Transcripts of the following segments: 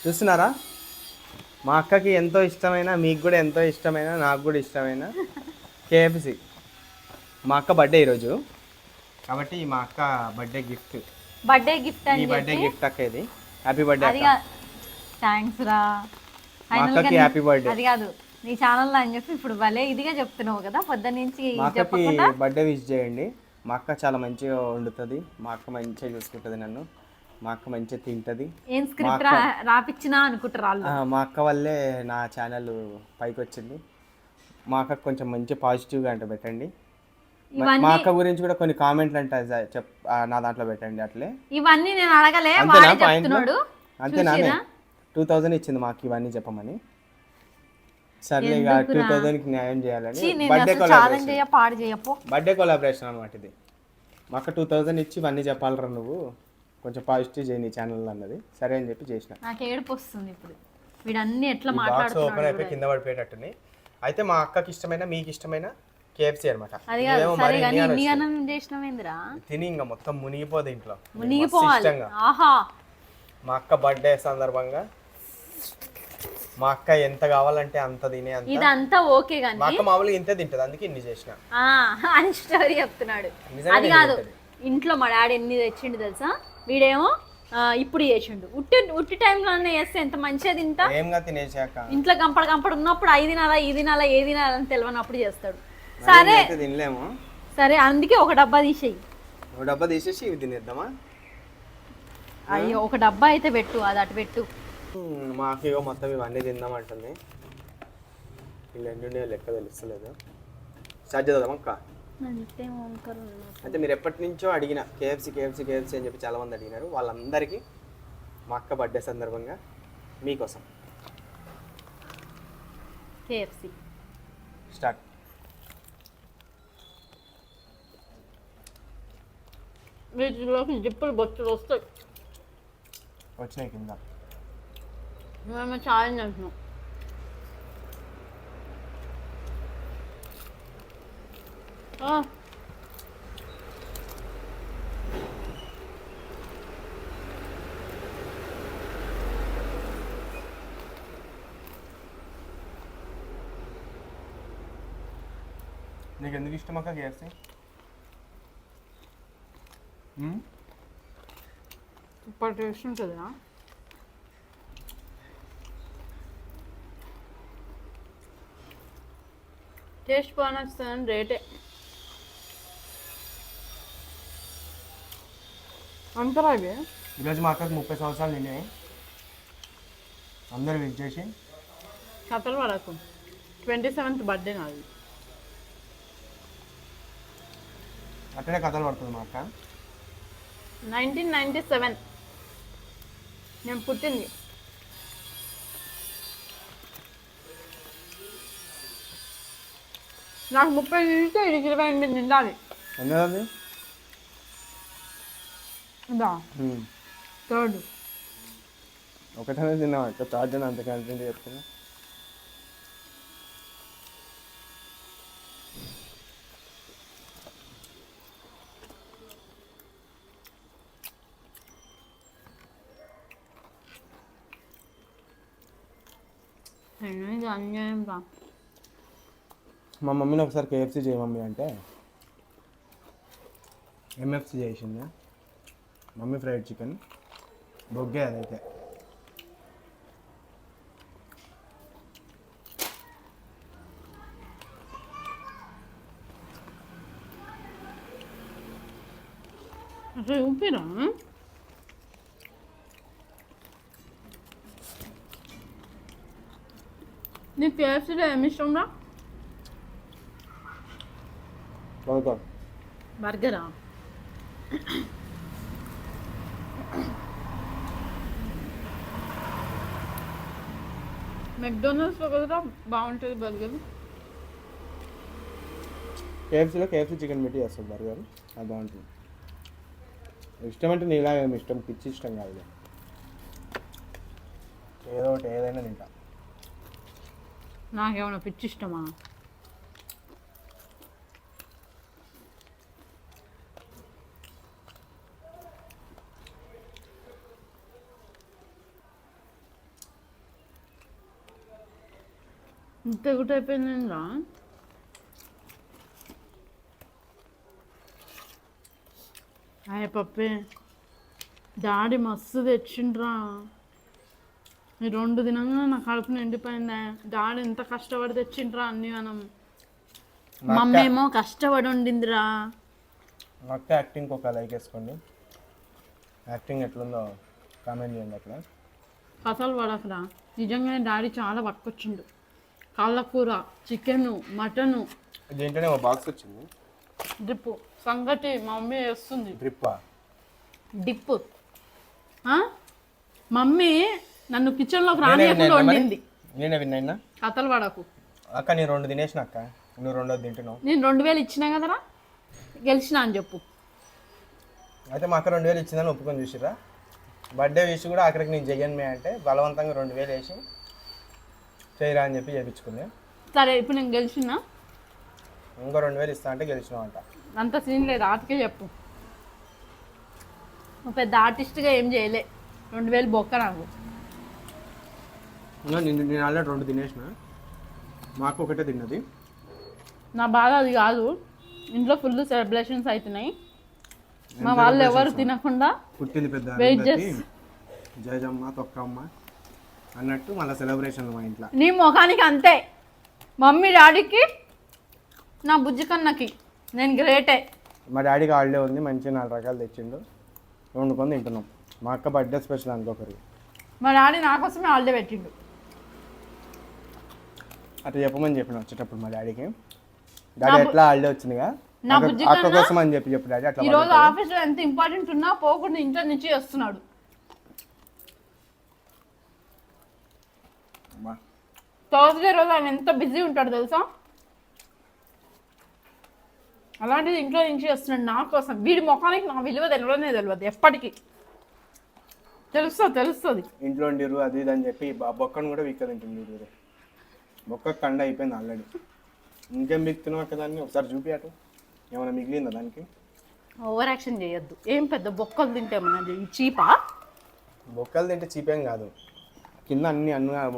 చూస్తున్నారా? మా అక్కకి ఎంతో ఇష్టమైన, మీకు కూడా ఎంతో ఇష్టమైన, నాకు కూడా ఇష్టమైన కేఎఫ్సి. మా అక్క బర్త్డే ఈరోజు, కాబట్టి మా అక్క బర్త్డే గిఫ్ట్. బర్త్డే గిఫ్ట్ ఈ అని బర్త్డే చెప్పి గిఫ్ట్ అక్క ఇది. హ్యాపీ బర్త్డే అది అక్క. థ్యాంక్స్ రా. మా అక్కకి హ్యాపీ బర్త్డే. అది కాదు నీ ఛానల్లో అని చెప్పి ఇప్పుడు భలే ఇదిగా చెప్తున్నావు కదా పొద్దున్న నుంచి మా అక్కకి చెప్పకుండా. బర్త్డే విష్ చేయండి. మా అక్క చాలా మంచిగా వండుతుంది, మా అక్క మంచిగా చూసుకుంటుంది నన్ను, మా అక్క మంచిగా తింటుంది. ఏం స్క్రిప్ట్ రాపిచ్చినా అనుకుంటారు వాళ్ళు. మా అక్క వల్లే నా ఛానల్ పైకి వచ్చింది. మా అక్క కొంచెం మంచి పాజిటివ్గా అంటే పెట్టండి. మా అక్క గురించి కూడా కొన్ని కామెంట్లు అంటే నా దాంట్లో పెట్టండి. అట్లే ఇవన్నీ నేను అడగలే, వాడే చెప్తున్నాడు. అంతేనా? 2000 ఇచ్చింది మాకు ఇవన్నీ చెప్పమని. సర్లే ఇక 2000కి న్యాయం చేయాలని బర్త్డే కొలాబరేషన్ అనమాట ఇది. మా అక్క 2000 ఇచ్చి ఇవన్నీ చెప్పాలరా నువ్వు, కొంచెం పాజిటివ్ చేయి నీ ఛానల్ అన్నది. సరే అని చెప్పి చేసిన. నాకు ఏడుపు వస్తుంది ఇప్పుడు వీడన్నీ ఎట్లా బాక్స్ ఓపెన్ అయిపోయి కింద పడిపోయేటట్టుని. అయితే మా అక్కకి ఇష్టమైన, మీకు ఇష్టమైన కేఎఫ్సి అనమాట. తిని ఇంకా మొత్తం మునిగిపోదు ఇంట్లో. మా అక్క బర్త్డే సందర్భంగా మా అక్క ఎంత కావాలంటే అంత తినే అంత. ఇదంతా ఓకే గానీ మా అక్క మామూలుగా ఇంతే తింటది, అందుకే ఇన్ని చేసిన అని స్టోరీ చెప్తున్నాడు. అది కాదు, ఇంట్లో మా డాడీ ఎన్ని తెచ్చిండు తెలుసా, వీడేమో ఇప్పుడు చేసిండు. ఉట్టి టైంలోనే చేస్తే ఎంత మంచిగా తింటా. ఏంగా తినేసాక ఇంట్లో గంపడ ఉన్నప్పుడు ఐదు తినాలా ఈ తినాలా ఏ తినాలని తెలియనప్పుడు చేస్తాడు. సరే తినలేము, సరే అందుకే ఒక డబ్బా తీసేయి. ఒక డబ్బా తీసేసి ఇవి తినేద్దామా? అయ్యో ఒక డబ్బా అయితే పెట్టు, అది అటు పెట్టు. మాకు ఇగో మొత్తం ఇవన్నీ తిందామంటుంది. వీళ్ళు ఎన్ని లెక్క తెలుస్తలేదు. స్టార్ట్ చేద్దాం అక్క. అయితే మీరు ఎప్పటి నుంచో అడిగిన కేఎఫ్సి కేఎఫ్సి కేఎఫ్సి అని చెప్పి చాలామంది అడిగినారు. వాళ్ళందరికీ మా అక్క బర్త్డే సందర్భంగా మీకోసం కేఎఫ్సి స్టార్ట్. వీటిలోకి జిప్పులు బొచ్చులు వస్తాయి. వచ్చినాయి కింద. మేము ఛాలెంజ్ అంటున్నాం. నీకు ఎందుకు ఇష్టం అక్క కేఎఫ్సి? సూపర్ టేస్ట్ ఉంటుందా? టేస్ట్ బాగా నచ్చుతుంది, రేటే అంతరా. ఇవి ఈరోజు మా అక్కకి 30 సంవత్సరాలు నిండాయి. అందరూ విజ్ చేసి కథల వరకు 27th బర్త్డే నాది. అట్లనే కథలు పడుతుంది మా అక్క. 1997 నేను పుట్టింది. నాకు 30 నిండితే ఇది 28 నిండాలి. ఎందుకండి థర్డ్ ఒకటనే తిన్నాం అక్క, థర్డ్ అని అంత కంటెంట్ చెప్తున్నా. మా మమ్మీని ఒకసారి కేఎఫ్సి చేయ మమ్మీ అంటే ఎంఎఫ్సి చేసింది. మమ్మీ ఫ్రైడ్ చికెన్ బొగ్గే అదైతే. చూపిరా నీకు కేఎఫ్సీలో ఏమి ఇష్టం రా? బర్గరా? మెక్డోనల్డ్స్లో కదా బాగుంటుంది బర్గర్. కేఎఫ్సీలో కేఎఫ్సీ చికెన్ పెట్టి చేస్తుంది బర్గర్, అది బాగుంటుంది. ఇష్టం అంటే నీలాగా ఏమి ఇష్టం, పిచ్చి ఇష్టం కాదు. ఏదో ఒకటి ఏదైనా తింటా. నాకేమన్నా పిచ్చి ఇష్టమా? ఇంత గుట్ అయిపోయిందిరా. అయ్య పప్పే డాడీ మస్తు తెచ్చిండ్రా. ఈ 2 దినంగా నా కడుపు నిండిపోయిందా. డాడీ ఎంత కష్టపడి తెచ్చిండ్రా అన్ని. మనం మమ్మీ ఏమో కష్టపడి వండిందిరా. మా అక్క యాక్టింగ్కి ఒక లైక్ వేసుకోండి. యాక్టింగ్ ఎట్లుందో కామెంట్ చేయండి. అక్కడ కథలు పడకరా. నిజంగానే డాడీ చాలా పట్టుకొచ్చిండు. కాళ్ళ కూర, చికెను, మటను. దీంట్లోనే ఒక బాక్స్ వచ్చింది. డ్రిప్పు సంగటి మా మమ్మీ వేస్తుంది. డ్రిప్పా? డిప్పు. మమ్మీ నన్ను కిచెన్లోకి రానియకుండా వండింది. నేనే విన్నా. కథలు పడకు అక్క. నేను 2 తినేసిన అక్క, నువ్వు 2 తింటున్నావు. నేను 2000 ఇచ్చినా కదరా, గెలిచినా అని చెప్పు. అయితే మా అక్క 2000 ఇచ్చిందని ఒప్పుకొని చూసిరా. బర్త్డే విష్ కూడా అక్కడికి నేను చెయ్యను అంటే బలవంతంగా 2000 వేసి చేయరా అని చెప్పి చేయించుకుంది. సరే ఇప్పుడు నేను గెలిచినా, ఇంకో 2000 ఇస్తా అంటే గెలిచినావు అంట. అంత సీన్ లేదు, ఆటకే చెప్పు. నువ్వు పెద్ద ఆర్టిస్ట్గా ఏం చేయలే. 2000 బొక్క నాకు. నేను ఆల్రెడీ 2 తినేసిన. మాకు ఒకటే తిన్నది. నా బాధ అది కాదు. ఇంట్లో ఫుల్ సెలబ్రేషన్స్ అవుతున్నాయి. మా వాళ్ళు ఎవరు తినకుండా పుట్టింది పెద్ద వెయిట్ చేసి జయజమ్మ తొక్కమ్మ అన్నట్టు మళ్ళీ సెలబ్రేషన్ మా ఇంట్లో. నీ ముఖానికి అంతే. మమ్మీ డాడీకి, నా బుజ్జి కన్నకి నేను గ్రేటే. మా డాడీకి హాలిడే ఉంది, మంచిగా 4 రకాలు తెచ్చిండు, వండుకొని తింటున్నాం. మా అక్క బర్త్డే స్పెషల్ అనుకోకరి. మా డాడీ నా కోసమే హాలిడే పెట్టిండు. అట్లా చెప్పమని చెప్పిన వచ్చేటప్పుడు మా డాడీకి. డాడీ ఎట్లా హాలిడే వచ్చిందిగా నా బుజ్జి అక్క కోసం అని చెప్పు డాడీ. అట్లా ఈరోజు ఆఫీస్లో ఎంత ఇంపార్టెంట్ ఉన్నా పోకుండా ఇంట్లో నుంచి వస్తున్నాడు. థర్స్డే రోజు ఆయన ఎంత బిజీ ఉంటాడు తెలుసా. అలాంటిది ఇంట్లో నుంచి వస్తున్నాడు నా కోసం. వీడి ముఖానికి నా విలువ తెలియదు ఎప్పటికీ. తెలుస్తుంది. ఇంట్లో ఉండిరు అది ఇది అని చెప్పి బొక్కను కూడా వీక్ తింటుంది. బొక్క కండ అయిపోయింది ఆల్రెడీ. ఇంకేం బిక్తున్నావు అక్క దాన్ని ఒకసారి చూపియాటు. ఏమైనా మిగిలిందా దానికి? ఓవర్ యాక్షన్ చేయొద్దు. ఏం పెద్ద బొక్కలు తింటే ఏమన్నా చీపా? బొక్కలు తింటే చీపేం కాదు. కింద అన్ని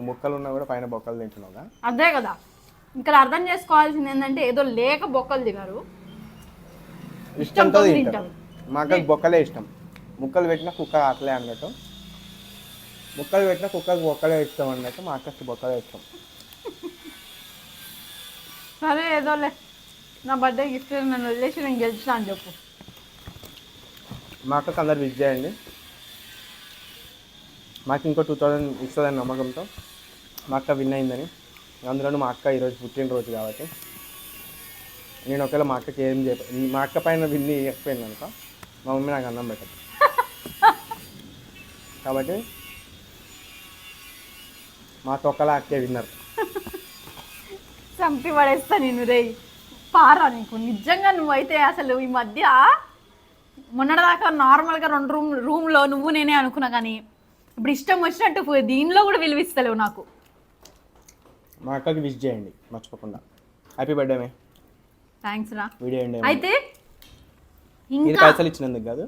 బొక్కలు ఉన్నా కూడా పైన బొక్కలు తింటున్నావుగా. అదే కదా. ఇక్కడ అర్థం చేసుకోవాల్సింది ఏంటంటే ఏదో లేక బొక్కలు తినరు, ఇష్టంతో తింటారు. మా అక్కకి బొక్కలే ఇష్టం. ముక్కలు పెట్టినా కుక్క ఆకలే అన్నట్టు, ముక్కలు పెట్టినా కుక్కకి బొక్కలే ఇష్టం అన్నట్టు మా అక్కకి బొక్కలే ఇష్టం. సరే ఏదోలే. నా బర్త్డే గిఫ్ట్ నన్ను వదిలేసి నేను గెలిచినా అని చెప్పు. మా అక్కకి అందరు విజ్ చేయండి. మాకు ఇంకో 2000 ఇస్తుందని నమ్మకంతో మా అక్క విన్ అయిందని. అందులోనూ మా అక్క ఈరోజు పుట్టినరోజు కాబట్టి నేను ఒకవేళ మా అక్కకి ఏం చెప్పి మా అక్క పైన విన్ ఇవ్వకపోయింది అనుకో మా మమ్మీ నాకు అన్నం పెట్టదు. కాబట్టి మా తొక్కలా అక్కే విన్నర్. చంపి పడేస్తా నేను రే పారా. నీకు నిజంగా నువ్వైతే అసలు ఈ మధ్య మొన్నటిదాకా నార్మల్గా 2 రూమ్లో నువ్వు నేనే అనుకున్నా, కానీ ఇప్పుడు ఇష్టం వచ్చినట్టు దీనిలో కూడా విలువిస్తలేవు నాకు. మా అక్కకి విష్ చేయండి మర్చిపోకుండా. హ్యాపీ బర్త్డే మే. థ్యాంక్స్ రా. వీడియో అండి. అయితే ఇది పైసలు ఇచ్చినందుకు కాదు,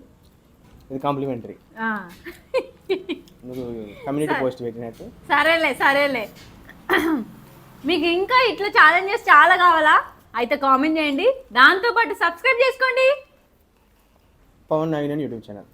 ఇది కాంప్లిమెంటరీ. నువ్వు కమ్యూనిటీ పోస్ట్ పెట్టినట్టు. సరేలే. మీకు ఇంకా ఇట్లా ఛాలెంజెస్ చాలా కావాలా? అయితే కామెంట్ చేయండి. దాంతోపాటు సబ్స్క్రైబ్ చేసుకోండి పవన్ నాగినేని యూట్యూబ్ ఛానల్.